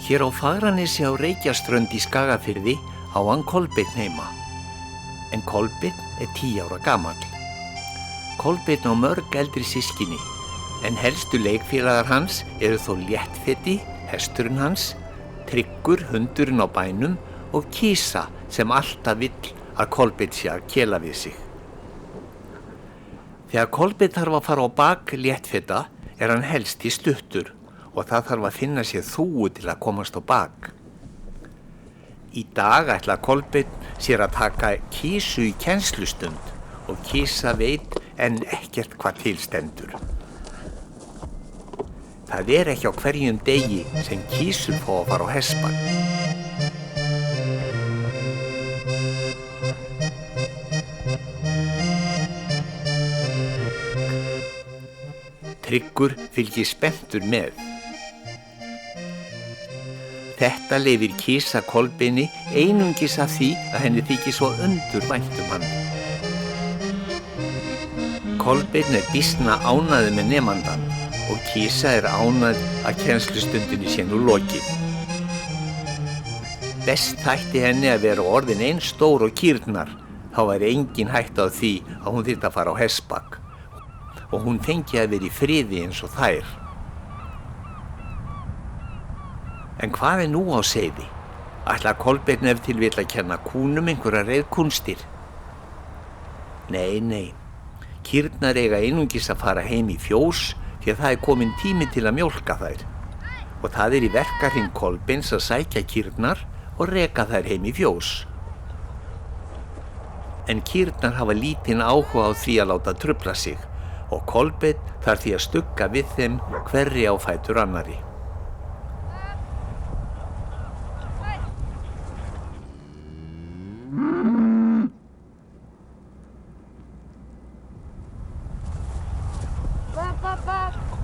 Hér á Fagranesi á Reykjaströnd í Skagafirði á hann Kolbeinn heima. En Kolbeinn er 10 ára gamall. Kolbeinn á mörg eldri systkini, en helstu leikfélagar hans eru þó Léttfeti, hesturinn hans, Tryggur, hundurinn á bænum og Kisa sem alltaf vill að Kolbeinn sé að kela við sig. Þegar Kolbeinn þarf að fara á bak Léttfeta er hann helst í stuttur og það þarf að finna sér þúfu til að komast á bak. Í dag ætla Kolbeinn sér að taka Kisu í kennslustund og Kisa veit en ekkert hvað til stendur. Það er ekki á hverjum degi sem Kisur fá að fara á hestbak. Tryggur fylgir spenntur með. Þetta leyfir Kisa Kolbeini einungis af því að henni þykir svo vænt hann. Kolbeinn er býsna ánægður með nemandann og Kisa er ánægð að kennslustundinni sé nú lokið. Best þætti henni að vera orðin eins stór og kýrnar, þá væri engin hætta á því að hún þyrfti að fara á hestbak og hún fengi að vera í friði eins og þær. En hvað er nú á seiði? Ætla Kolbeinn ef til vill að kenna kúnum einhverja reiðkúnstir? Nei, kýrnar eiga einungis að fara heim í fjós því að það er kominn tími til að mjólka þær. Og það er í verkahring Kolbeins að sækja kýrnar og reka þær heim í fjós. En kýrnar hafa lítinn áhuga á því að láta trufla sig og Kolbeinn þarf því að stugga við þeim hverri á fætur annarri.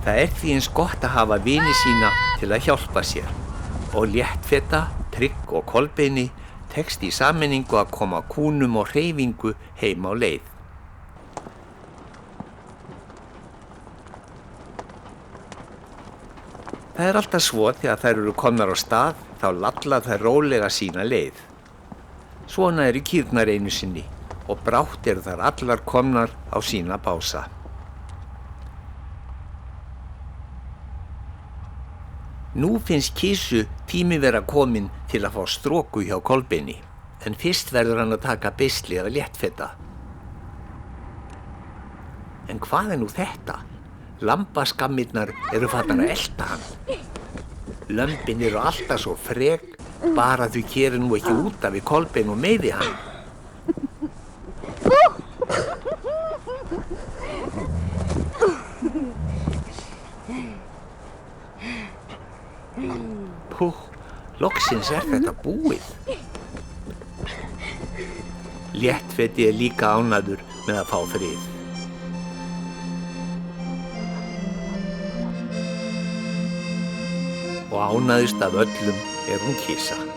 Það er því eins gott að hafa vini sína til að hjálpa sér og Léttfeta, Trygg og Kolbeini tekst í sameiningu að koma kúnum og hreyfingu heim á leið. Það er alltaf svo þegar þær eru komnar á stað þá lalla þær rólega sína leið. Svona eru kýrnar einu sinni og brátt eru þær allar komnar á sína bása. Nú finnst Kisu tími vera kominn til að fá stroku hjá Kolbeini, en fyrst verður hann að taka beisli af Léttfeta. En hvað er nú þetta? Lambaskammirnar eru farnar að elta hann. Lömbin eru alltaf svo frek, bara þau keri nú ekki út af við Kolbein og meiði hann. Loksins er þetta búið. Léttfeti er líka ánægður með að fá frið. Og ánægðust af öllum er hún Kisa.